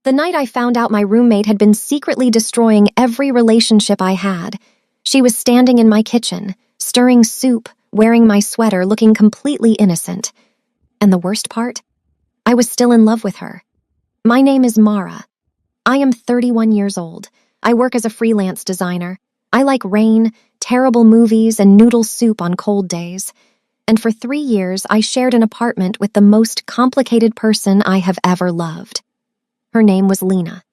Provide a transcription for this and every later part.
The night I found out my roommate had been secretly destroying every relationship I had. She was standing in my kitchen, stirring soup, wearing my sweater, looking completely innocent. And the worst part? I was still in love with her. My name is Mara. I am 31 years old. I work as a freelance designer. I like rain, terrible movies, and noodle soup on cold days. And for 3 years, I shared an apartment with the most complicated person I have ever loved. Her name was Lena.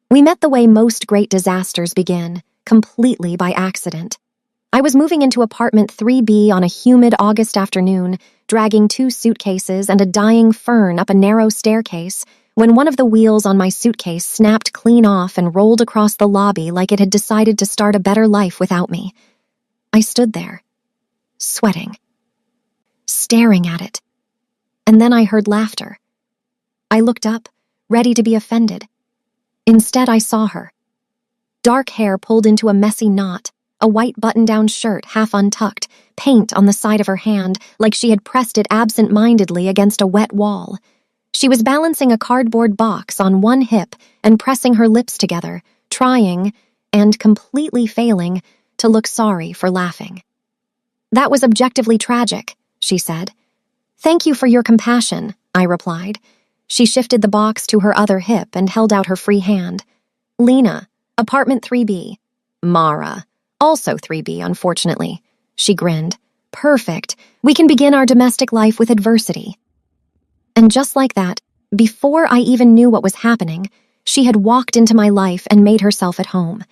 We met the way most great disasters begin, completely by accident. I was moving into apartment 3B on a humid August afternoon, dragging 2 suitcases and a dying fern up a narrow staircase, when one of the wheels on my suitcase snapped clean off and rolled across the lobby like it had decided to start a better life without me. I stood there, sweating, staring at it. And then I heard laughter. I looked up, ready to be offended. Instead, I saw her. Dark hair pulled into a messy knot, a white button-down shirt half untucked, paint on the side of her hand like she had pressed it absent-mindedly against a wet wall. She was balancing a cardboard box on one hip and pressing her lips together, trying, and completely failing, to look sorry for laughing. "That was objectively tragic," she said. "Thank you for your compassion," I replied. She shifted the box to her other hip and held out her free hand. "Lena, apartment 3B. Mara, also 3B, unfortunately." She grinned. "Perfect. We can begin our domestic life with adversity." And just like that, before I even knew what was happening, she had walked into my life and made herself at home.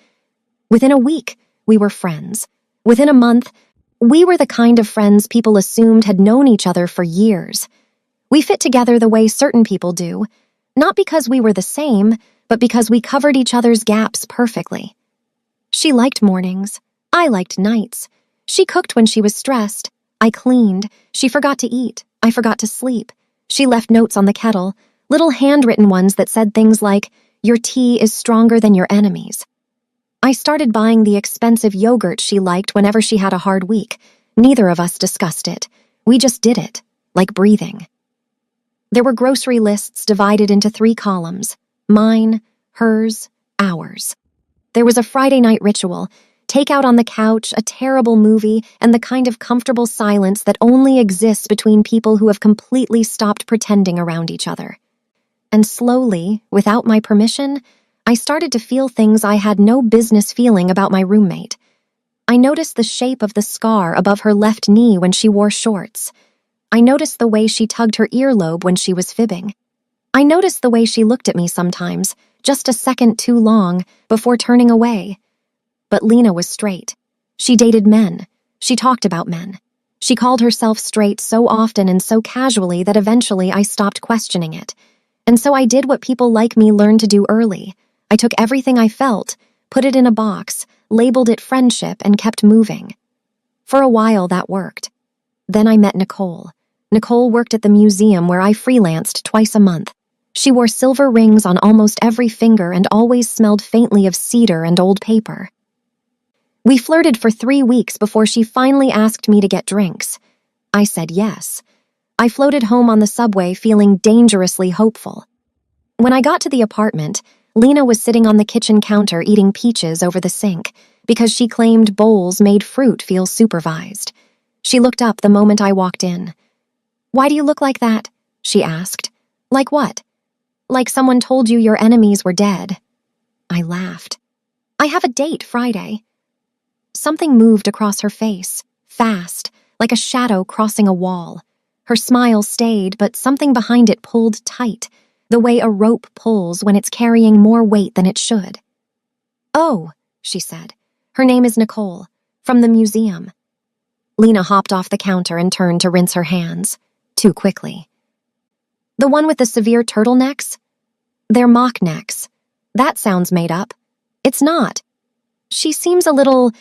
Within a week, we were friends. Within a month, we were the kind of friends people assumed had known each other for years. We fit together the way certain people do, not because we were the same, but because we covered each other's gaps perfectly. She liked mornings. I liked nights. She cooked when she was stressed. I cleaned. She forgot to eat. I forgot to sleep. She left notes on the kettle, little handwritten ones that said things like, "Your tea is stronger than your enemies." I started buying the expensive yogurt she liked whenever she had a hard week. Neither of us discussed it. We just did it, like breathing. There were grocery lists divided into 3 columns: mine, hers, ours. There was a Friday night ritual, takeout on the couch, a terrible movie, and the kind of comfortable silence that only exists between people who have completely stopped pretending around each other. And slowly, without my permission, I started to feel things I had no business feeling about my roommate. I noticed the shape of the scar above her left knee when she wore shorts. I noticed the way she tugged her earlobe when she was fibbing. I noticed the way she looked at me sometimes, just a second too long, before turning away. But Lena was straight. She dated men. She talked about men. She called herself straight so often and so casually that eventually I stopped questioning it. And so I did what people like me learned to do early. I took everything I felt, put it in a box, labeled it friendship, and kept moving. For a while that worked. Then I met Nicole. Nicole worked at the museum where I freelanced twice a month. She wore silver rings on almost every finger and always smelled faintly of cedar and old paper. We flirted for 3 weeks before she finally asked me to get drinks. I said yes. I floated home on the subway feeling dangerously hopeful. When I got to the apartment, Lena was sitting on the kitchen counter eating peaches over the sink because she claimed bowls made fruit feel supervised. She looked up the moment I walked in. "Why do you look like that?" she asked. "Like what?" "Like someone told you your enemies were dead." I laughed. "I have a date Friday." Something moved across her face, fast, like a shadow crossing a wall. Her smile stayed, but something behind it pulled tight, the way a rope pulls when it's carrying more weight than it should. "Oh," she said. "Her name is Nicole, from the museum." Lena hopped off the counter and turned to rinse her hands, too quickly. "The one with the severe turtlenecks? They're mock necks. That sounds made up." "It's not." "She seems a little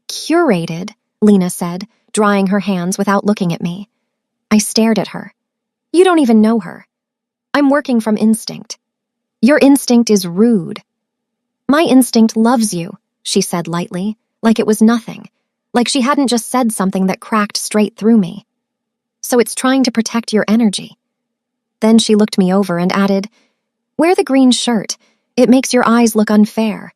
curated," Lena said, drying her hands without looking at me. I stared at her. "You don't even know her." "I'm working from instinct." "Your instinct is rude." "My instinct loves you," she said lightly, like it was nothing, like she hadn't just said something that cracked straight through me. "So it's trying to protect your energy." Then she looked me over and added, Wear the green shirt. It makes your eyes look unfair.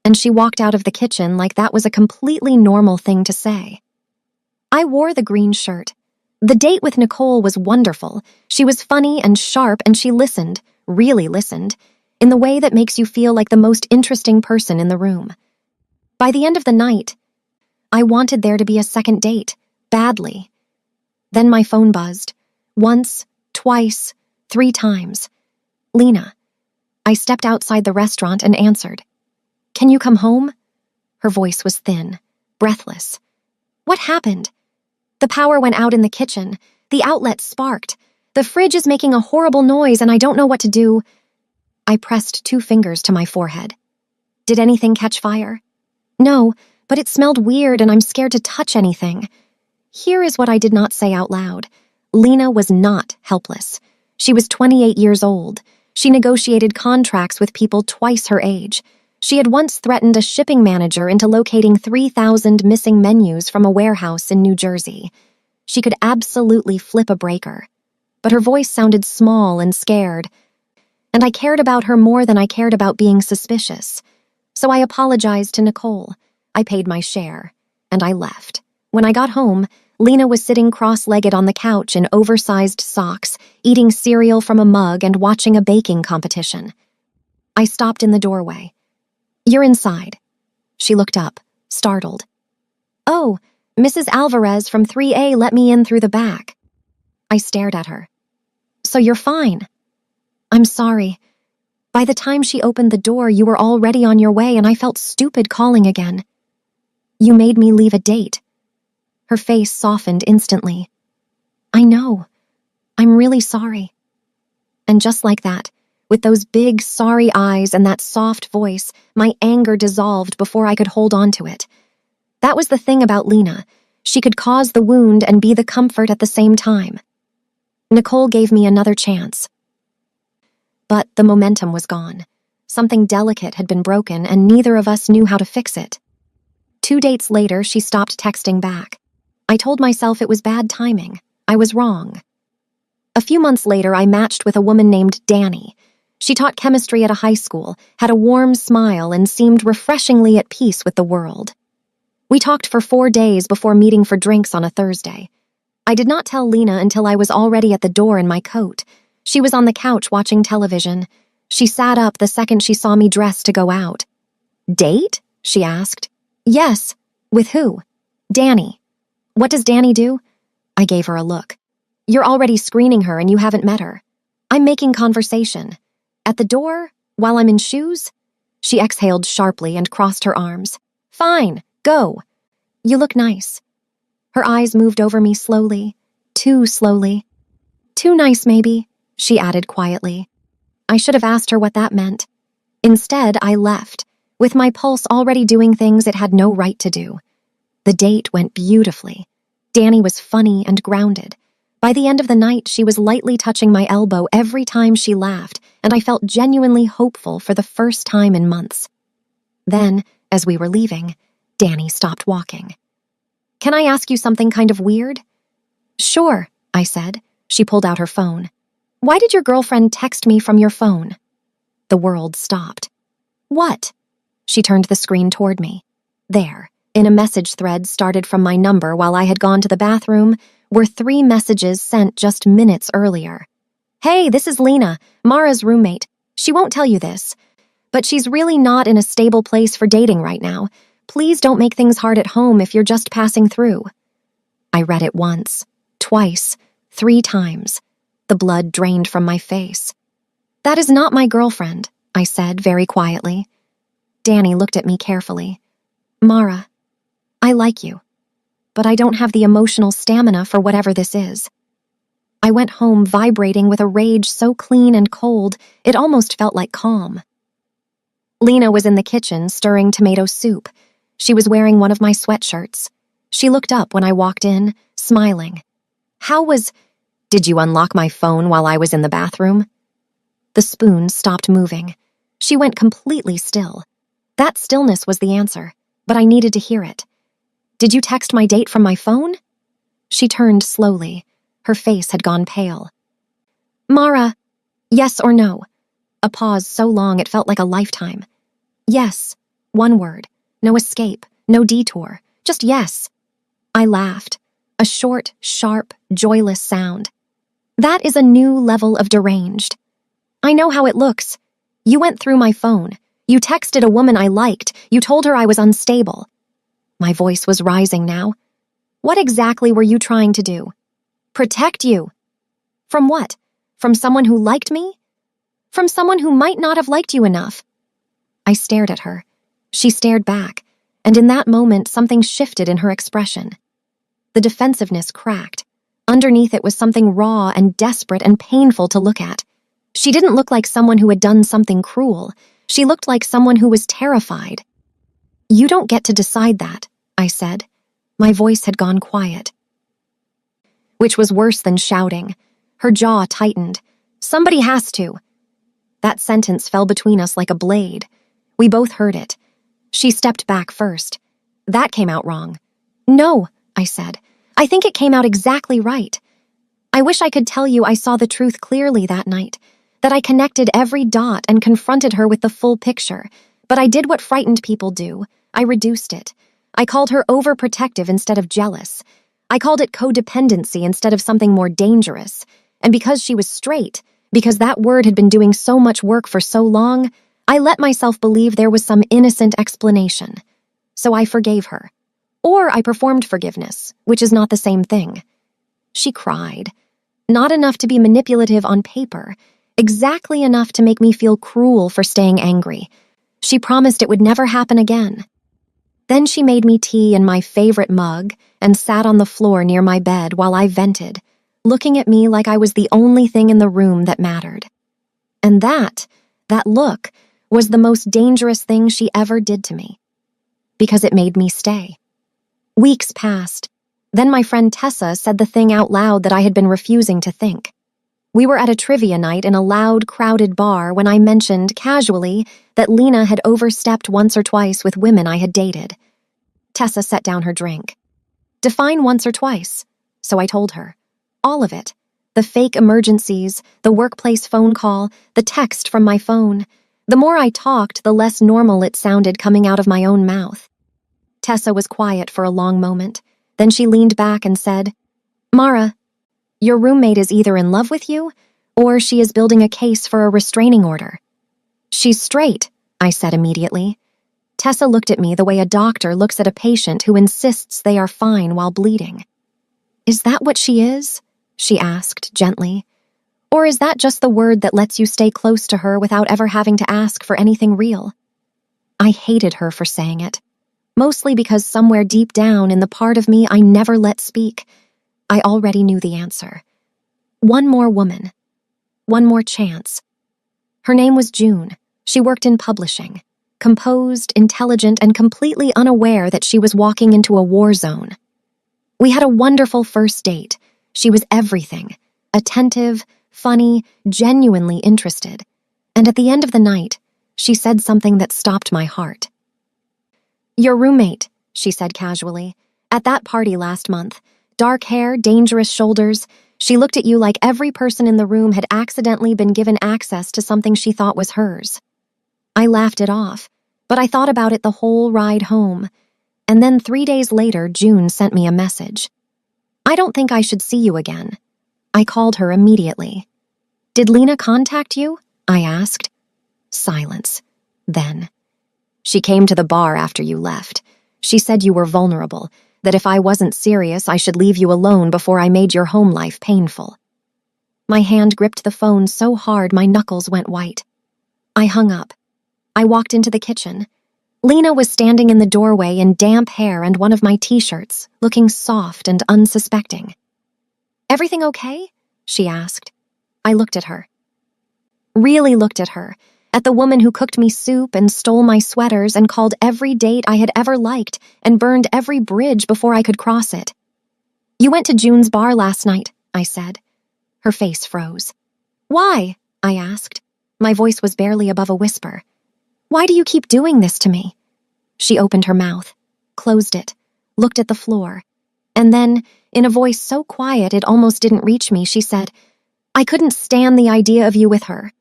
And she walked out of the kitchen like that was a completely normal thing to say. I wore the green shirt. The date with Nicole was wonderful. She was funny and sharp, and she listened, really listened, in the way that makes you feel like the most interesting person in the room. By the end of the night, I wanted there to be a second date, badly. Then my phone buzzed. Once, twice, 3 times. Lena. I stepped outside the restaurant and answered. Can you come home? Her voice was thin, breathless. What happened? The power went out in the kitchen. The outlet sparked. The fridge is making a horrible noise and I don't know what to do. I pressed 2 fingers to my forehead. Did anything catch fire? No, but it smelled weird and I'm scared to touch anything. Here is what I did not say out loud. Lena was not helpless. She was 28 years old. She negotiated contracts with people twice her age. She had once threatened a shipping manager into locating 3,000 missing menus from a warehouse in New Jersey. She could absolutely flip a breaker. But her voice sounded small and scared. And I cared about her more than I cared about being suspicious. So I apologized to Nicole. I paid my share. And I left. When I got home, Lena was sitting cross-legged on the couch in oversized socks, eating cereal from a mug and watching a baking competition. I stopped in the doorway. You're inside. She looked up, startled. Oh, Mrs. Alvarez from 3A let me in through the back. I stared at her. So you're fine. I'm sorry. By the time she opened the door, you were already on your way and I felt stupid calling again. You made me leave a date. Her face softened instantly. I know. I'm really sorry. And just like that, with those big, sorry eyes and that soft voice, my anger dissolved before I could hold on to it. That was the thing about Lena. She could cause the wound and be the comfort at the same time. Nicole gave me another chance. But the momentum was gone. Something delicate had been broken and neither of us knew how to fix it. 2 dates later, she stopped texting back. I told myself it was bad timing. I was wrong. A few months later, I matched with a woman named Danny. She taught chemistry at a high school, had a warm smile, and seemed refreshingly at peace with the world. We talked for 4 days before meeting for drinks on a Thursday. I did not tell Lena until I was already at the door in my coat. She was on the couch watching television. She sat up the second she saw me dressed to go out. Date? She asked. Yes. With who? Danny. What does Danny do? I gave her a look. You're already screening her and you haven't met her. I'm making conversation. At the door? While I'm in shoes? She exhaled sharply and crossed her arms. Fine, go. You look nice. Her eyes moved over me slowly. Too slowly. Too nice, maybe, she added quietly. I should have asked her what that meant. Instead, I left, with my pulse already doing things it had no right to do. The date went beautifully. Danny was funny and grounded. By the end of the night, she was lightly touching my elbow every time she laughed, and I felt genuinely hopeful for the first time in months. Then, as we were leaving, Danny stopped walking. Can I ask you something kind of weird? Sure, I said. She pulled out her phone. Why did your girlfriend text me from your phone? The world stopped. What? She turned the screen toward me. There, in a message thread started from my number while I had gone to the bathroom, were 3 messages sent just minutes earlier. Hey, this is Lena, Mara's roommate. She won't tell you this, but she's really not in a stable place for dating right now. Please don't make things hard at home if you're just passing through. I read it once, twice, 3 times. The blood drained from my face. That is not my girlfriend, I said very quietly. Danny looked at me carefully. Mara, I like you, but I don't have the emotional stamina for whatever this is. I went home vibrating with a rage so clean and cold, it almost felt like calm. Lena was in the kitchen stirring tomato soup. She was wearing one of my sweatshirts. She looked up when I walked in, smiling. Did you unlock my phone while I was in the bathroom? The spoon stopped moving. She went completely still. That stillness was the answer, but I needed to hear it. Did you text my date from my phone? She turned slowly. Her face had gone pale. Mara, yes or no? A pause so long it felt like a lifetime. Yes. One word. No escape. No detour. Just yes. I laughed. A short, sharp, joyless sound. That is a new level of deranged. I know how it looks. You went through my phone. You texted a woman I liked. You told her I was unstable. My voice was rising now. What exactly were you trying to do? Protect you. From what? From someone who liked me? From someone who might not have liked you enough. I stared at her. She stared back, and in that moment something shifted in her expression. The defensiveness cracked. Underneath it was something raw and desperate and painful to look at. She didn't look like someone who had done something cruel. She looked like someone who was terrified. You don't get to decide that, I said. My voice had gone quiet. Which was worse than shouting. Her jaw tightened. Somebody has to. That sentence fell between us like a blade. We both heard it. She stepped back first. That came out wrong. No, I said. I think it came out exactly right. I wish I could tell you I saw the truth clearly that night, that I connected every dot and confronted her with the full picture, but I did what frightened people do. I reduced it. I called her overprotective instead of jealous. I called it codependency instead of something more dangerous. And because she was straight, because that word had been doing so much work for so long, I let myself believe there was some innocent explanation. So I forgave her. Or I performed forgiveness, which is not the same thing. She cried. Not enough to be manipulative on paper, exactly enough to make me feel cruel for staying angry. She promised it would never happen again. Then she made me tea in my favorite mug and sat on the floor near my bed while I vented, looking at me like I was the only thing in the room that mattered. And that look, was the most dangerous thing she ever did to me. Because it made me stay. Weeks passed. Then my friend Tessa said the thing out loud that I had been refusing to think. We were at a trivia night in a loud, crowded bar when I mentioned, casually, that Lena had overstepped once or twice with women I had dated. Tessa set down her drink. Define once or twice. So I told her. All of it. The fake emergencies, the workplace phone call, the text from my phone. The more I talked, the less normal it sounded coming out of my own mouth. Tessa was quiet for a long moment. Then she leaned back and said, Mara, your roommate is either in love with you, or she is building a case for a restraining order. She's straight, I said immediately. Tessa looked at me the way a doctor looks at a patient who insists they are fine while bleeding. Is that what she is? She asked gently. Or is that just the word that lets you stay close to her without ever having to ask for anything real? I hated her for saying it. Mostly because somewhere deep down in the part of me I never let speak, I already knew the answer. One more woman. One more chance. Her name was June. She worked in publishing. Composed, intelligent, and completely unaware that she was walking into a war zone. We had a wonderful first date. She was everything. Attentive, funny, genuinely interested. And at the end of the night, she said something that stopped my heart. Your roommate, she said casually, at that party last month. Dark hair, dangerous shoulders. She looked at you like every person in the room had accidentally been given access to something she thought was hers. I laughed it off, but I thought about it the whole ride home. And then 3 days later, June sent me a message. I don't think I should see you again. I called her immediately. Did Lena contact you? I asked. Silence. Then. She came to the bar after you left. She said you were vulnerable, that if I wasn't serious, I should leave you alone before I made your home life painful. My hand gripped the phone so hard my knuckles went white. I hung up. I walked into the kitchen. Lena was standing in the doorway in damp hair and one of my t-shirts, looking soft and unsuspecting. Everything okay? She asked. I looked at her. Really looked at her. At the woman who cooked me soup and stole my sweaters and called every date I had ever liked and burned every bridge before I could cross it. You went to June's bar last night, I said. Her face froze. Why? I asked. My voice was barely above a whisper. Why do you keep doing this to me? She opened her mouth, closed it, looked at the floor, and then, in a voice so quiet it almost didn't reach me, she said, I couldn't stand the idea of you with her.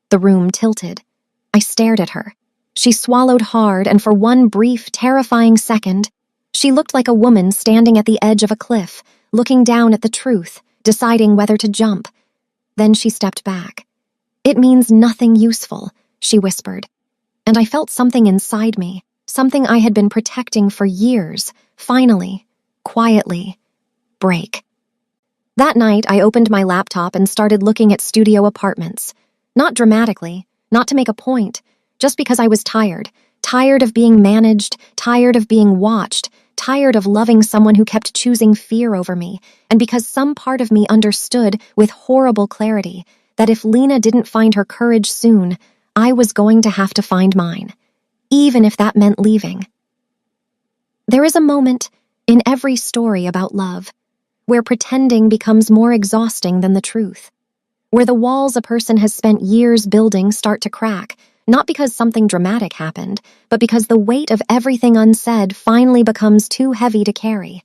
The room tilted. I stared at her. She swallowed hard, and for one brief, terrifying second, she looked like a woman standing at the edge of a cliff, looking down at the truth, deciding whether to jump. Then she stepped back. "It means nothing useful," she whispered. And I felt something inside me, something I had been protecting for years, finally, quietly, break. That night, I opened my laptop and started looking at studio apartments. Not dramatically, not to make a point, just because I was tired. Tired of being managed, tired of being watched, tired of loving someone who kept choosing fear over me, and because some part of me understood with horrible clarity that if Lena didn't find her courage soon, I was going to have to find mine, even if that meant leaving. There is a moment in every story about love where pretending becomes more exhausting than the truth, where the walls a person has spent years building start to crack, not because something dramatic happened, but because the weight of everything unsaid finally becomes too heavy to carry.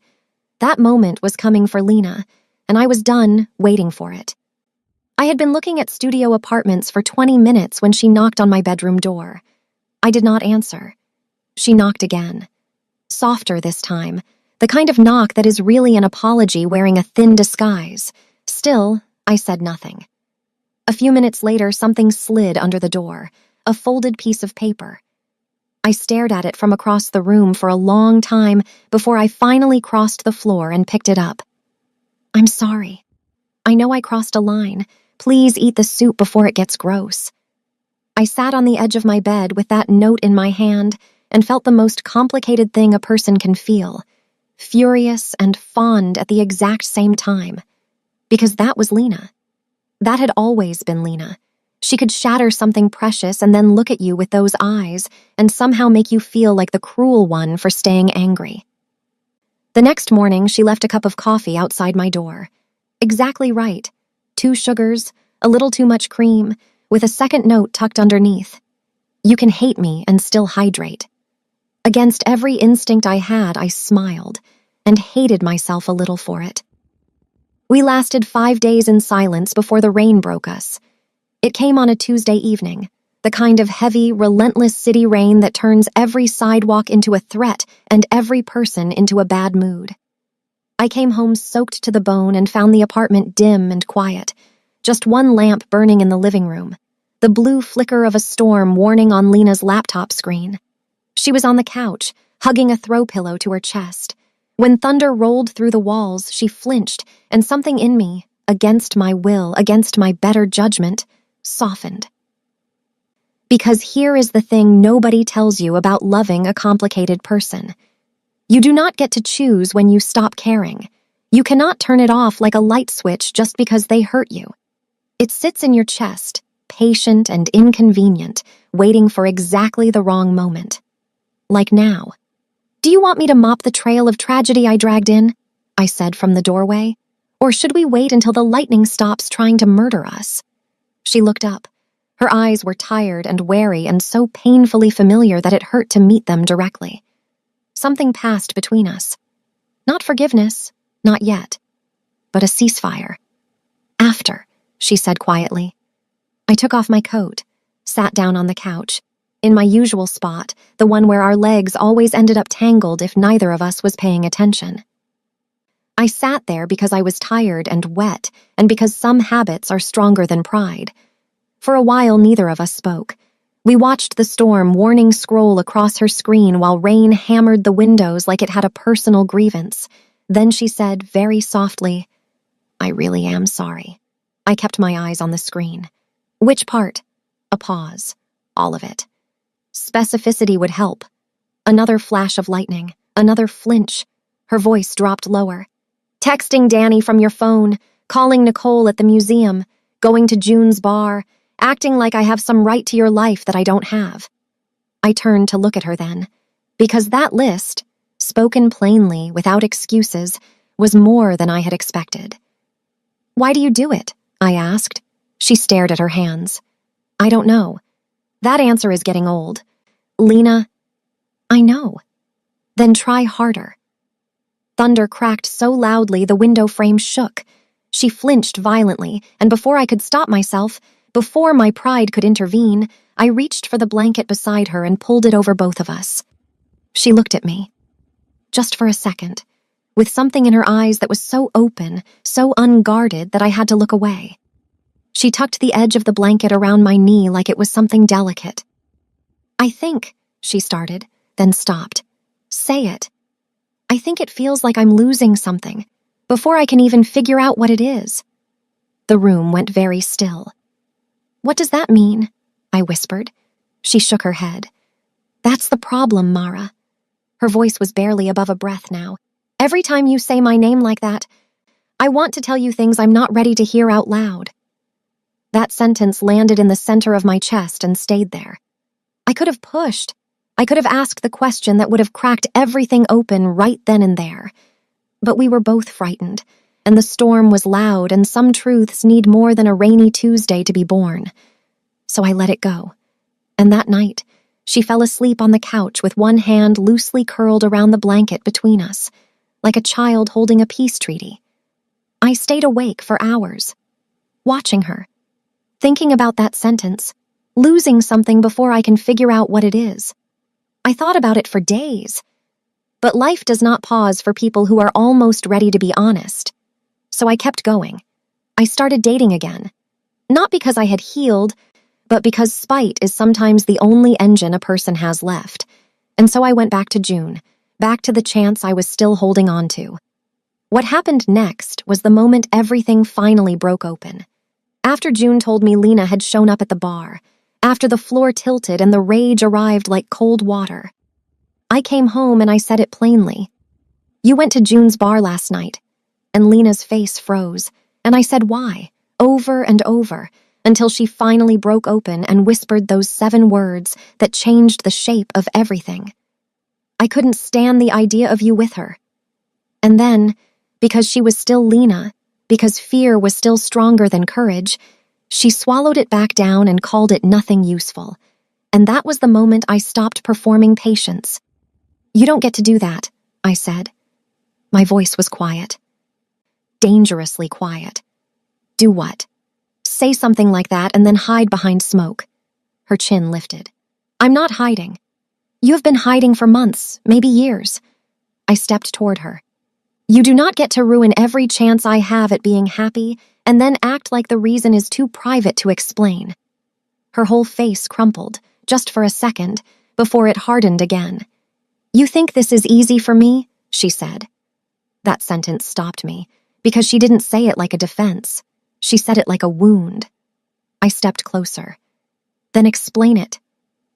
That moment was coming for Lena, and I was done waiting for it. I had been looking at studio apartments for 20 minutes when she knocked on my bedroom door. I did not answer. She knocked again. Softer this time, the kind of knock that is really an apology wearing a thin disguise. Still, I said nothing. A few minutes later, something slid under the door, a folded piece of paper. I stared at it from across the room for a long time before I finally crossed the floor and picked it up. "I'm sorry. I know I crossed a line. Please eat the soup before it gets gross." I sat on the edge of my bed with that note in my hand and felt the most complicated thing a person can feel, furious and fond at the exact same time. Because that was Lena. That had always been Lena. She could shatter something precious and then look at you with those eyes and somehow make you feel like the cruel one for staying angry. The next morning, she left a cup of coffee outside my door. Exactly right. 2 sugars, a little too much cream, with a second note tucked underneath. "You can hate me and still hydrate." Against every instinct I had, I smiled and hated myself a little for it. We lasted 5 days in silence before the rain broke us. It came on a Tuesday evening, the kind of heavy, relentless city rain that turns every sidewalk into a threat and every person into a bad mood. I came home soaked to the bone and found the apartment dim and quiet, just one lamp burning in the living room, the blue flicker of a storm warning on Lena's laptop screen. She was on the couch, hugging a throw pillow to her chest. When thunder rolled through the walls, she flinched, and something in me, against my will, against my better judgment, softened. Because here is the thing nobody tells you about loving a complicated person. You do not get to choose when you stop caring. You cannot turn it off like a light switch just because they hurt you. It sits in your chest, patient and inconvenient, waiting for exactly the wrong moment. Like now. "Do you want me to mop the trail of tragedy I dragged in?" I said from the doorway. "Or should we wait until the lightning stops trying to murder us?" She looked up. Her eyes were tired and wary and so painfully familiar that it hurt to meet them directly. Something passed between us. Not forgiveness, not yet, but a ceasefire. "After," she said quietly. I took off my coat, sat down on the couch, in my usual spot, the one where our legs always ended up tangled if neither of us was paying attention. I sat there because I was tired and wet, and because some habits are stronger than pride. For a while, neither of us spoke. We watched the storm warning scroll across her screen while rain hammered the windows like it had a personal grievance. Then she said, very softly, "I really am sorry." I kept my eyes on the screen. "Which part?" A pause. All of it. Specificity would help. Another flash of lightning. Another flinch. Her voice dropped lower. "Texting Danny from your phone, calling Nicole at the museum, going to June's bar, acting like I have some right to your life that I don't have." I turned to look at her then, because that list, spoken plainly, without excuses, was more than I had expected. "Why do you do it?" I asked. She stared at her hands. "I don't know. That answer is getting old. Lena." "I know." "Then try harder." Thunder cracked so loudly the window frame shook. She flinched violently, and before I could stop myself, Before my pride could intervene, I reached for the blanket beside her and pulled it over both of us. She looked at me. Just for a second, with something in her eyes that was so open, so unguarded that I had to look away. She tucked the edge of the blanket around my knee like it was something delicate. "I think," she started, then stopped. "Say it. I think it feels like I'm losing something, before I can even figure out what it is." The room went very still. "What does that mean?" I whispered. She shook her head. "That's the problem, Mara." Her voice was barely above a breath now. "Every time you say my name like that, I want to tell you things I'm not ready to hear out loud." That sentence landed in the center of my chest and stayed there. I could have pushed. I could have asked the question that would have cracked everything open right then and there. But we were both frightened, and the storm was loud, and some truths need more than a rainy Tuesday to be born. So I let it go. And that night, she fell asleep on the couch with one hand loosely curled around the blanket between us, like a child holding a peace treaty. I stayed awake for hours, watching her, thinking about that sentence, losing something before I can figure out what it is. I thought about it for days. But life does not pause for people who are almost ready to be honest. So I kept going. I started dating again. Not because I had healed, but because spite is sometimes the only engine a person has left. And so I went back to June, back to the chance I was still holding on to. What happened next was the moment everything finally broke open. After June told me Lena had shown up at the bar, after the floor tilted and the rage arrived like cold water, I came home and I said it plainly. "You went to June's bar last night." And Lena's face froze, and I said why, over and over, until she finally broke open and whispered those 7 words that changed the shape of everything. "I couldn't stand the idea of you with her." And then, because she was still Lena, because fear was still stronger than courage, she swallowed it back down and called it nothing useful. And that was the moment I stopped performing patience. "You don't get to do that," I said. My voice was quiet. Dangerously quiet. "Do what?" "Say something like that and then hide behind smoke." Her chin lifted. "I'm not hiding. You have been hiding for months, maybe years." I stepped toward her. "You do not get to ruin every chance I have at being happy and then act like the reason is too private to explain." Her whole face crumpled, just for a second, before it hardened again. "You think this is easy for me?" she said. That sentence stopped me, because she didn't say it like a defense. She said it like a wound. I stepped closer. "Then explain it."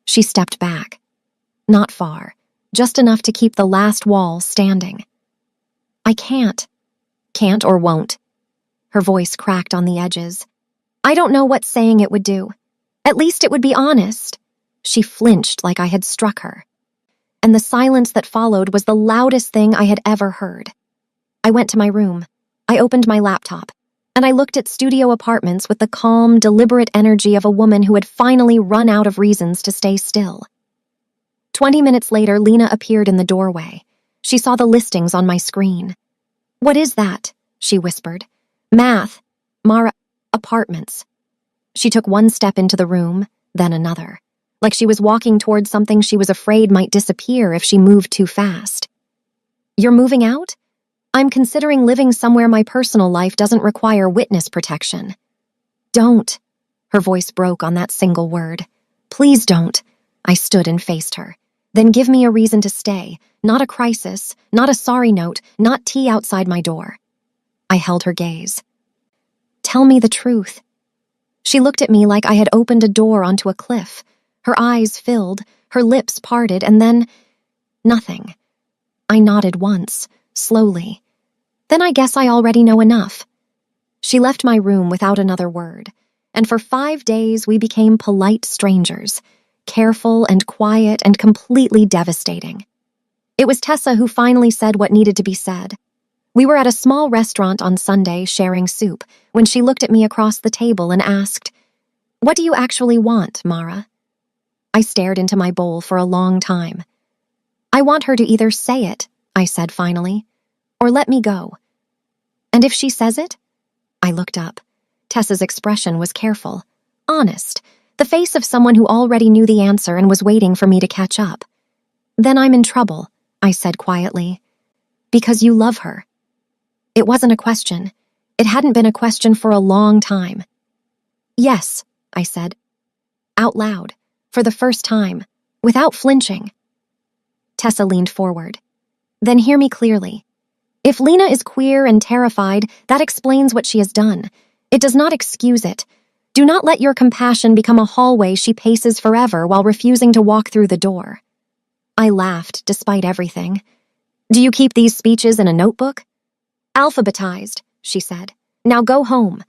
She stepped back. Not far, just enough to keep the last wall standing. "I can't. Can't or won't." Her voice cracked on the edges. "I don't know what saying it would do. At least it would be honest." She flinched like I had struck her. And the silence that followed was the loudest thing I had ever heard. I went to my room. I opened my laptop, and I looked at studio apartments with the calm, deliberate energy of a woman who had finally run out of reasons to stay still. 20 minutes later, Lena appeared in the doorway. She saw the listings on my screen. "What is that?" she whispered. "Math. Mara. Apartments." She took one step into the room, then another, like she was walking towards something she was afraid might disappear if she moved too fast. "You're moving out? I'm considering living somewhere my personal life doesn't require witness protection." "Don't." Her voice broke on that single word. "Please don't." I stood and faced her. "Then give me a reason to stay. Not a crisis, not a sorry note, not tea outside my door." I held her gaze. "Tell me the truth." She looked at me like I had opened a door onto a cliff. Her eyes filled, her lips parted, and then nothing. I nodded once, slowly. "Then I guess I already know enough." She left my room without another word, and for 5 days we became polite strangers, careful and quiet and completely devastating. It was Tessa who finally said what needed to be said. We were at a small restaurant on Sunday sharing soup when she looked at me across the table and asked, "What do you actually want, Mara?" I stared into my bowl for a long time. "I want her to either say it," I said finally, "or let me go." "And if she says it?" I looked up. Tessa's expression was careful. honest, the face of someone who already knew the answer and was waiting for me to catch up. "Then I'm in trouble," I said quietly. "Because you love her." It wasn't a question. It hadn't been a question for a long time. "Yes," I said, out loud, for the first time, without flinching. Tessa leaned forward. "Then hear me clearly. If Lena is queer and terrified, that explains what she has done. It does not excuse it. Do not let your compassion become a hallway she paces forever while refusing to walk through the door." I laughed, despite everything. "Do you keep these speeches in a notebook?" "Alphabetized," she said. "Now go home."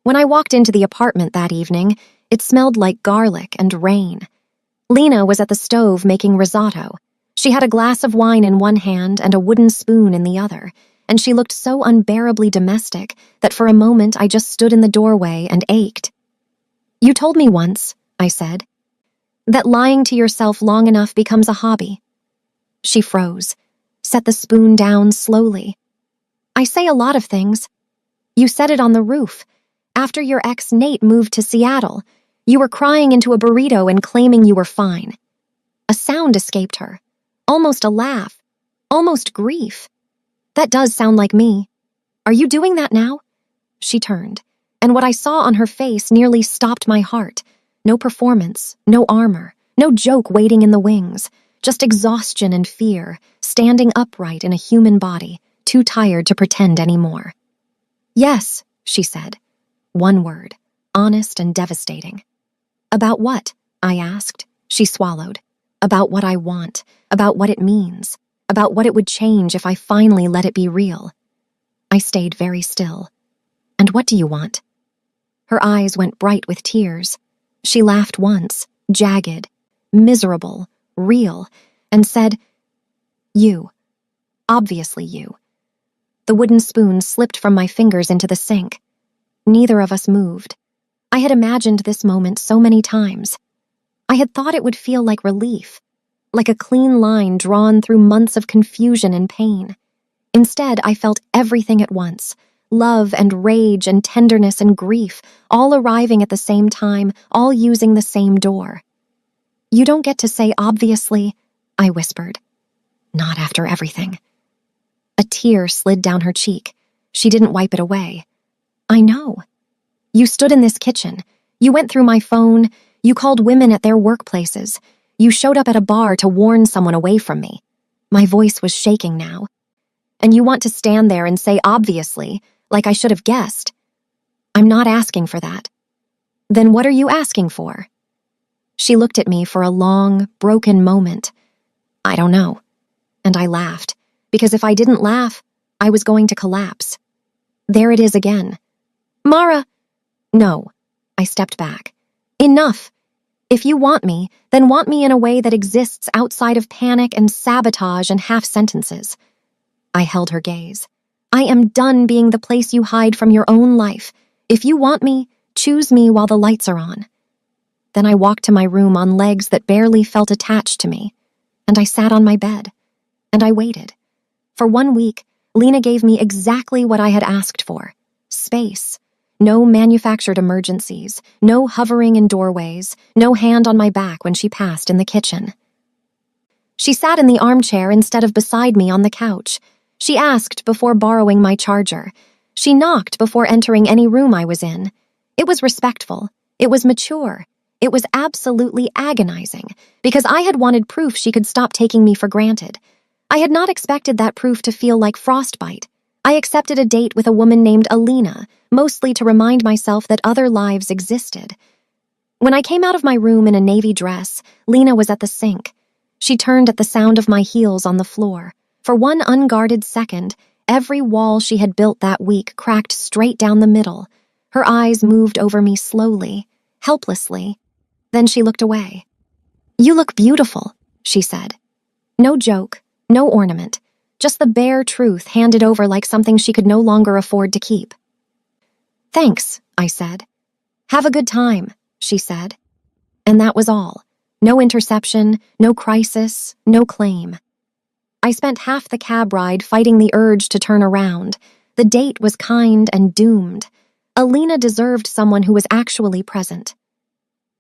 When I walked into the apartment that evening, it smelled like garlic and rain. Lena was at the stove making risotto. She had a glass of wine in one hand and a wooden spoon in the other, and she looked so unbearably domestic that for a moment I just stood in the doorway and ached. "You told me once," I said, "that lying to yourself long enough becomes a hobby." She froze, set the spoon down slowly. "I say a lot of things. You said it on the roof. After your ex Nate moved to Seattle, you were crying into a burrito and claiming you were fine." A sound escaped her. Almost a laugh. Almost grief. "That does sound like me. Are you doing that now?" She turned, and what I saw on her face nearly stopped my heart. No performance, no armor, no joke waiting in the wings, just exhaustion and fear, standing upright in a human body, too tired to pretend anymore. "Yes," she said. One word, honest and devastating. "About what?" I asked. She swallowed. "About what I want, about what it means, about what it would change if I finally let it be real." I stayed very still. "And what do you want?" Her eyes went bright with tears. She laughed once, jagged, miserable, real, and said, "You. Obviously you." The wooden spoon slipped from my fingers into the sink. Neither of us moved. I had imagined this moment so many times. I had thought it would feel like relief, like a clean line drawn through months of confusion and pain. Instead, I felt everything at once, love and rage and tenderness and grief, all arriving at the same time, all using the same door. "You don't get to say obviously," I whispered. "Not after everything." A tear slid down her cheek. She didn't wipe it away. "I know. You stood in this kitchen. You went through my phone. You called women at their workplaces. You showed up at a bar to warn someone away from me." My voice was shaking now. "And you want to stand there and say obviously, like I should have guessed. I'm not asking for that." "Then what are you asking for?" She looked at me for a long, broken moment. "I don't know." And I laughed, because if I didn't laugh, I was going to collapse. There it is again. "Mara!" "No." I stepped back. "Enough. If you want me, then want me in a way that exists outside of panic and sabotage and half-sentences." I held her gaze. "I am done being the place you hide from your own life. If you want me, choose me while the lights are on." Then I walked to my room on legs that barely felt attached to me, and I sat on my bed, and I waited. For 1 week, Lena gave me exactly what I had asked for: space. No manufactured emergencies, no hovering in doorways, no hand on my back when she passed in the kitchen. She sat in the armchair instead of beside me on the couch. She asked before borrowing my charger. She knocked before entering any room I was in. It was respectful. It was mature. It was absolutely agonizing, because I had wanted proof she could stop taking me for granted. I had not expected that proof to feel like frostbite. I accepted a date with a woman named Alina, mostly to remind myself that other lives existed. When I came out of my room in a navy dress, Lena was at the sink. She turned at the sound of my heels on the floor. For one unguarded second, every wall she had built that week cracked straight down the middle. Her eyes moved over me slowly, helplessly. Then she looked away. "You look beautiful," she said. No joke, no ornament. Just the bare truth handed over like something she could no longer afford to keep. "Thanks," I said. "Have a good time," she said. And that was all. No interception, no crisis, no claim. I spent half the cab ride fighting the urge to turn around. The date was kind and doomed. Alina deserved someone who was actually present.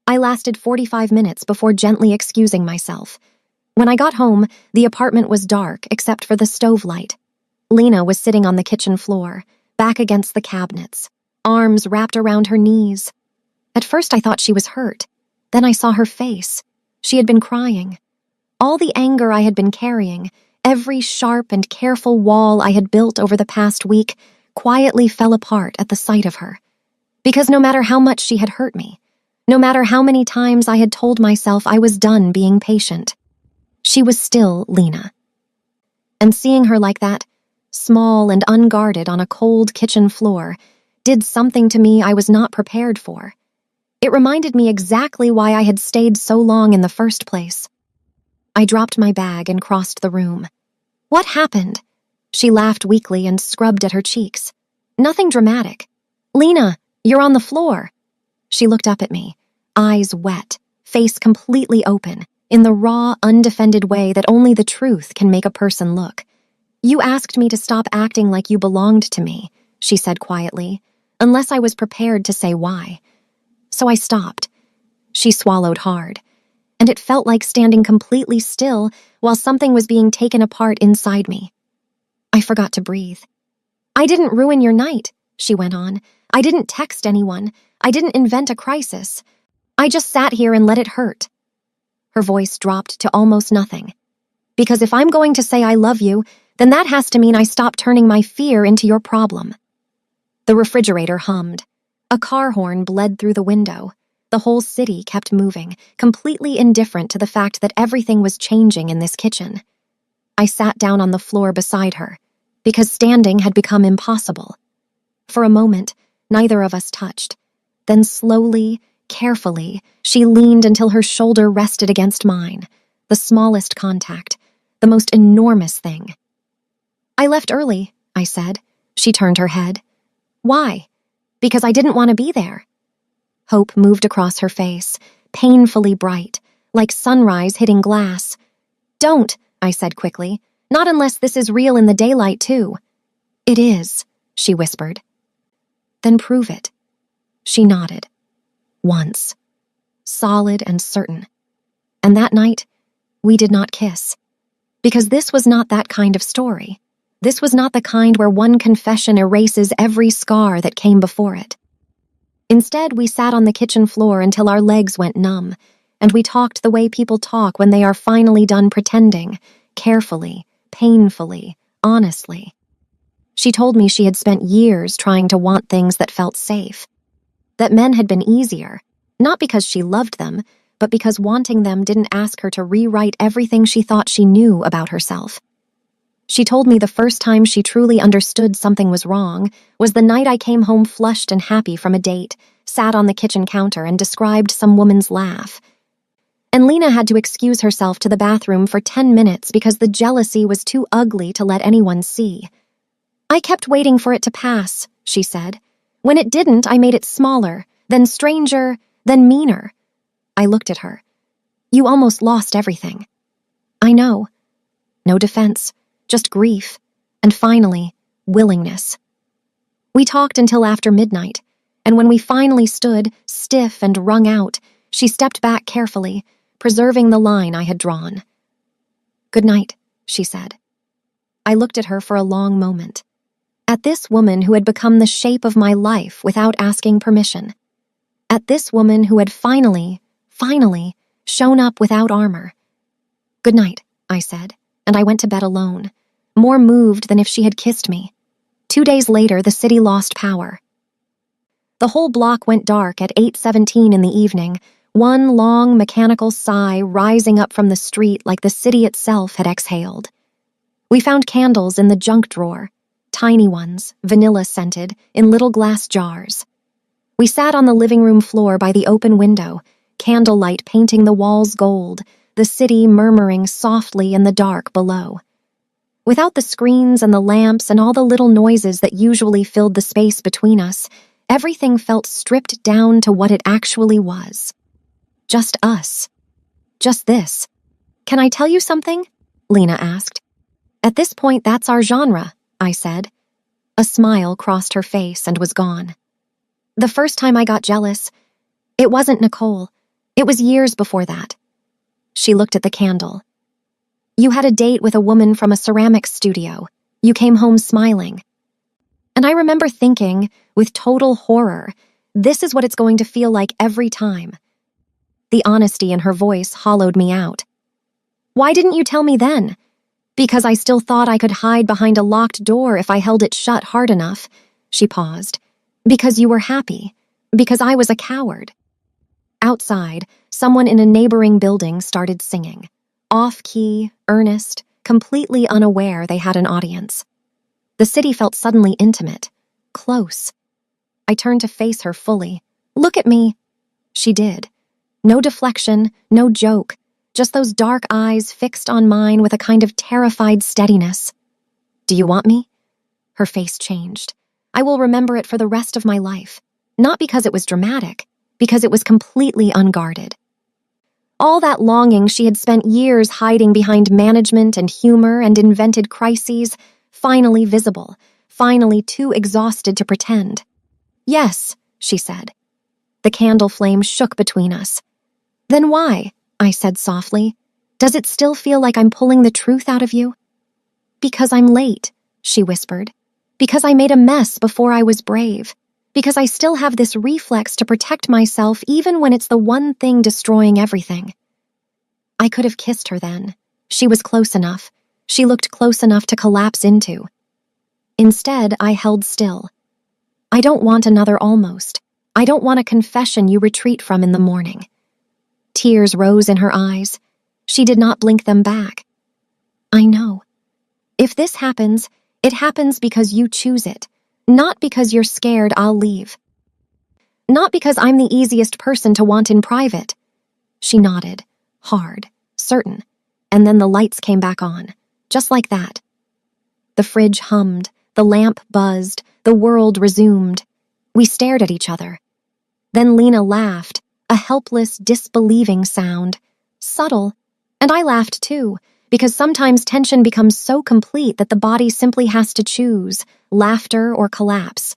I lasted 45 minutes before gently excusing myself. When I got home, the apartment was dark except for the stove light. Lena was sitting on the kitchen floor, back against the cabinets, arms wrapped around her knees. At first I thought she was hurt. Then I saw her face. She had been crying. All the anger I had been carrying, every sharp and careful wall I had built over the past week, quietly fell apart at the sight of her. Because no matter how much she had hurt me, no matter how many times I had told myself I was done being patient, she was still Lena. And seeing her like that, small and unguarded on a cold kitchen floor, did something to me I was not prepared for. It reminded me exactly why I had stayed so long in the first place. I dropped my bag and crossed the room. What happened? She laughed weakly and scrubbed at her cheeks. Nothing dramatic. Lena, you're on the floor. She looked up at me, eyes wet, face completely open, in the raw, undefended way that only the truth can make a person look. You asked me to stop acting like you belonged to me, she said quietly, unless I was prepared to say why. So I stopped. She swallowed hard, and it felt like standing completely still while something was being taken apart inside me. I forgot to breathe. I didn't ruin your night, she went on. I didn't text anyone. I didn't invent a crisis. I just sat here and let it hurt. Her voice dropped to almost nothing. Because if I'm going to say I love you, then that has to mean I stop turning my fear into your problem. The refrigerator hummed. A car horn bled through the window. The whole city kept moving, completely indifferent to the fact that everything was changing in this kitchen. I sat down on the floor beside her, because standing had become impossible. For a moment, neither of us touched. Then slowly, carefully, she leaned until her shoulder rested against mine, the smallest contact, the most enormous thing. I left early, I said. She turned her head. Why? Because I didn't want to be there. Hope moved across her face, painfully bright, like sunrise hitting glass. Don't, I said quickly. Not unless this is real in the daylight, too. It is, she whispered. Then prove it. She nodded. Once. Solid and certain. And that night, we did not kiss. Because this was not that kind of story. This was not the kind where one confession erases every scar that came before it. Instead, we sat on the kitchen floor until our legs went numb, and we talked the way people talk when they are finally done pretending, carefully, painfully, honestly. She told me she had spent years trying to want things that felt safe, that men had been easier, not because she loved them, but because wanting them didn't ask her to rewrite everything she thought she knew about herself. She told me the first time she truly understood something was wrong was the night I came home flushed and happy from a date, sat on the kitchen counter and described some woman's laugh. And Lena had to excuse herself to the bathroom for 10 minutes because the jealousy was too ugly to let anyone see. I kept waiting for it to pass, she said. When it didn't, I made it smaller, then stranger, then meaner. I looked at her. You almost lost everything. I know. No defense. Just grief, and finally, willingness. We talked until after midnight, and when we finally stood, stiff and wrung out, she stepped back carefully, preserving the line I had drawn. Good night, she said. I looked at her for a long moment. At this woman who had become the shape of my life without asking permission. At this woman who had finally, shown up without armor. Good night, I said, and I went to bed alone, more moved than if she had kissed me. 2 days later, the city lost power. The whole block went dark at 8:17 in the evening, one long mechanical sigh rising up from the street like the city itself had exhaled. We found candles in the junk drawer, tiny ones, vanilla-scented, in little glass jars. We sat on the living room floor by the open window, candlelight painting the walls gold, the city murmuring softly in the dark below. Without the screens and the lamps and all the little noises that usually filled the space between us, everything felt stripped down to what it actually was. Just us. Just this. Can I tell you something? Lena asked. At this point, that's our genre, I said. A smile crossed her face and was gone. The first time I got jealous, it wasn't Nicole. It was years before that. She looked at the candle. You had a date with a woman from a ceramics studio. You came home smiling. And I remember thinking, with total horror, this is what it's going to feel like every time. The honesty in her voice hollowed me out. Why didn't you tell me then? Because I still thought I could hide behind a locked door if I held it shut hard enough. She paused. Because you were happy. Because I was a coward. Outside, someone in a neighboring building started singing. Off-key, earnest, completely unaware they had an audience. The city felt suddenly intimate, close. I turned to face her fully. Look at me. She did. No deflection, no joke, just those dark eyes fixed on mine with a kind of terrified steadiness. Do you want me? Her face changed. I will remember it for the rest of my life. Not because it was dramatic, because it was completely unguarded. All that longing she had spent years hiding behind management and humor and invented crises, finally visible, finally too exhausted to pretend. Yes, she said. The candle flame shook between us. Then why? I said softly. Does it still feel like I'm pulling the truth out of you? Because I'm late, she whispered. Because I made a mess before I was brave. Because I still have this reflex to protect myself even when it's the one thing destroying everything. I could have kissed her then. She was close enough. She looked close enough to collapse into. Instead, I held still. I don't want another almost. I don't want a confession you retreat from in the morning. Tears rose in her eyes. She did not blink them back. I know. If this happens, it happens because you choose it, not because you're scared I'll leave. Not because I'm the easiest person to want in private. She nodded, hard, certain, and then the lights came back on, just like that. The fridge hummed, the lamp buzzed, the world resumed. We stared at each other. Then Lena laughed, a helpless, disbelieving sound. Subtle. And I laughed too, because sometimes tension becomes so complete that the body simply has to choose, laughter or collapse.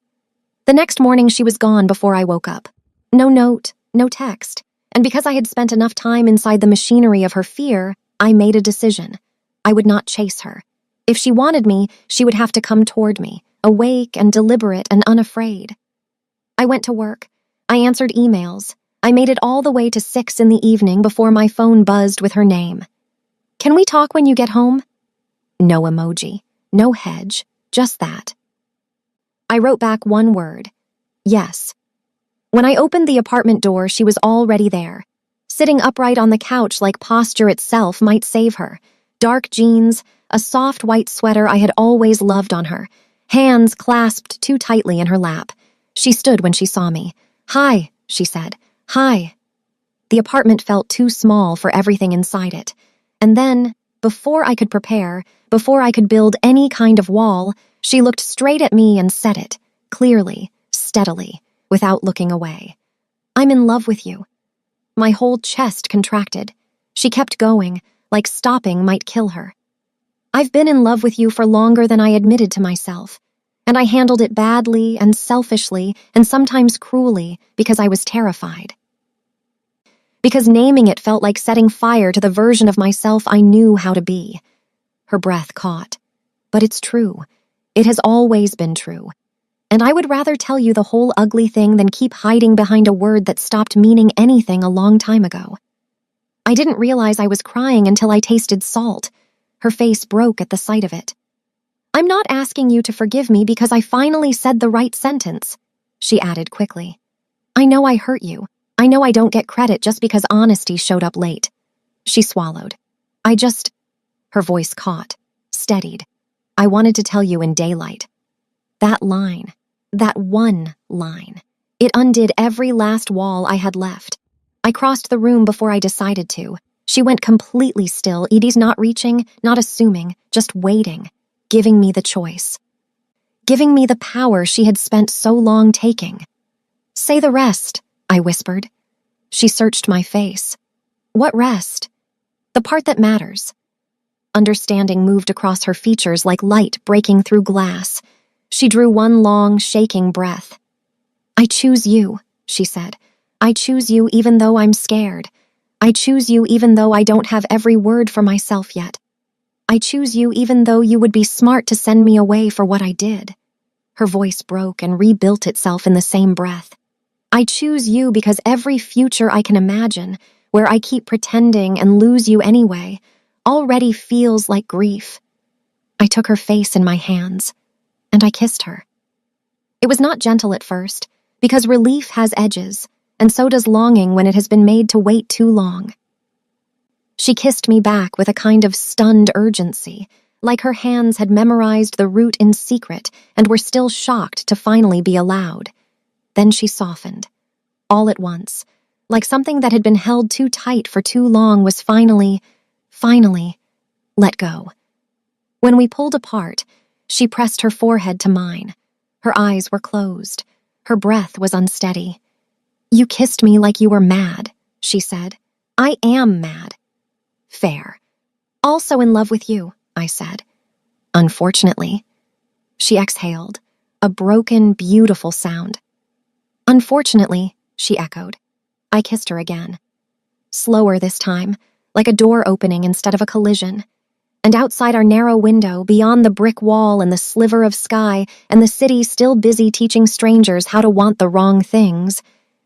The next morning she was gone before I woke up. No note, no text. And because I had spent enough time inside the machinery of her fear, I made a decision. I would not chase her. If she wanted me, she would have to come toward me, awake and deliberate and unafraid. I went to work. I answered emails. I made it all the way to 6 in the evening before my phone buzzed with her name. Can we talk when you get home? No emoji, no hedge, just that. I wrote back one word. Yes. When I opened the apartment door, she was already there. Sitting upright on the couch like posture itself might save her. Dark jeans, a soft white sweater I had always loved on her, hands clasped too tightly in her lap. She stood when she saw me. Hi, she said. Hi. The apartment felt too small for everything inside it. And then, before I could prepare, before I could build any kind of wall, she looked straight at me and said it, clearly, steadily, without looking away. I'm in love with you. My whole chest contracted. She kept going, like stopping might kill her. I've been in love with you for longer than I admitted to myself, and I handled it badly and selfishly and sometimes cruelly because I was terrified. Because naming it felt like setting fire to the version of myself I knew how to be. Her breath caught. But it's true. It has always been true. And I would rather tell you the whole ugly thing than keep hiding behind a word that stopped meaning anything a long time ago. I didn't realize I was crying until I tasted salt. Her face broke at the sight of it. I'm not asking you to forgive me because I finally said the right sentence, she added quickly. I know I hurt you. I know I don't get credit just because honesty showed up late. She swallowed. Her voice caught, steadied. I wanted to tell you in daylight. That line, that one line, it undid every last wall I had left. I crossed the room before I decided to. She went completely still, Edie's not reaching, not assuming, just waiting, giving me the choice. Giving me the power she had spent so long taking. Say the rest, I whispered. She searched my face. What rest? The part that matters. Understanding moved across her features like light breaking through glass. She drew one long, shaking breath. I choose you, she said. I choose you even though I'm scared. I choose you even though I don't have every word for myself yet. I choose you even though you would be smart to send me away for what I did. Her voice broke and rebuilt itself in the same breath. I choose you because every future I can imagine, where I keep pretending and lose you anyway, already feels like grief. I took her face in my hands, and I kissed her. It was not gentle at first, because relief has edges, and so does longing when it has been made to wait too long. She kissed me back with a kind of stunned urgency, like her hands had memorized the route in secret and were still shocked to finally be allowed. Then she softened, all at once, like something that had been held too tight for too long was finally, let go. When we pulled apart, she pressed her forehead to mine. Her eyes were closed. Her breath was unsteady. You kissed me like you were mad, she said. I am mad. Fair. Also in love with you, I said. Unfortunately. She exhaled, a broken, beautiful sound. Unfortunately, she echoed. I kissed her again. Slower this time, like a door opening instead of a collision. And outside our narrow window, beyond the brick wall and the sliver of sky, and the city still busy teaching strangers how to want the wrong things,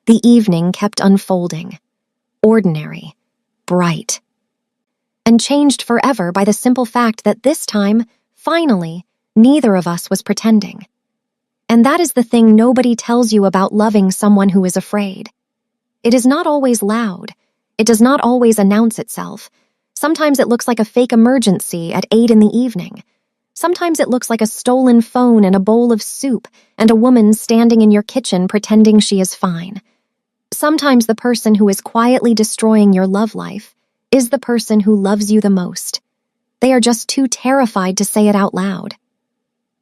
the evening kept unfolding. Ordinary. Bright. And changed forever by the simple fact that this time, finally, neither of us was pretending. And that is the thing nobody tells you about loving someone who is afraid. It is not always loud. It does not always announce itself. Sometimes it looks like a fake emergency at 8 in the evening. Sometimes it looks like a stolen phone and a bowl of soup and a woman standing in your kitchen pretending she is fine. Sometimes the person who is quietly destroying your love life is the person who loves you the most. They are just too terrified to say it out loud.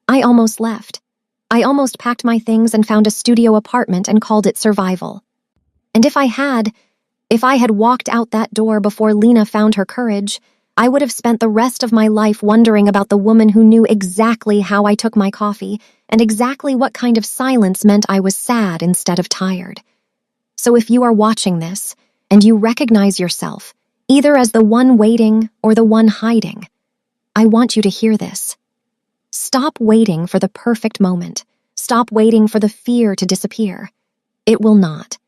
I almost left. I almost packed my things and found a studio apartment and called it survival. And if I had walked out that door before Lena found her courage, I would have spent the rest of my life wondering about the woman who knew exactly how I took my coffee and exactly what kind of silence meant I was sad instead of tired. So if you are watching this and you recognize yourself, either as the one waiting or the one hiding, I want you to hear this. Stop waiting for the perfect moment. Stop waiting for the fear to disappear. It will not.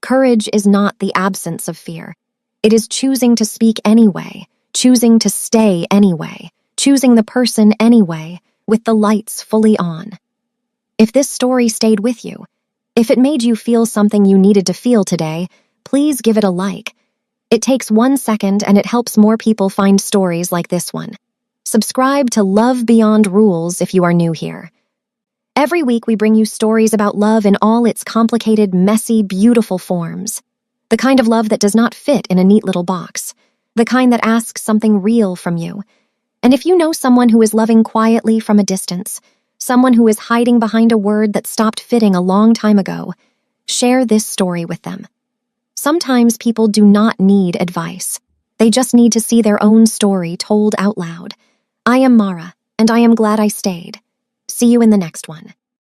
Courage is not the absence of fear. It is choosing to speak anyway, choosing to stay anyway, choosing the person anyway, with the lights fully on. If this story stayed with you, if it made you feel something you needed to feel today, please give it a like. It takes 1 second and it helps more people find stories like this one. Subscribe to Love Beyond Rules if you are new here. Every week we bring you stories about love in all its complicated, messy, beautiful forms. The kind of love that does not fit in a neat little box. The kind that asks something real from you. And if you know someone who is loving quietly from a distance, someone who is hiding behind a word that stopped fitting a long time ago, share this story with them. Sometimes people do not need advice. They just need to see their own story told out loud. I am Mara, and I am glad I stayed. See you in the next one.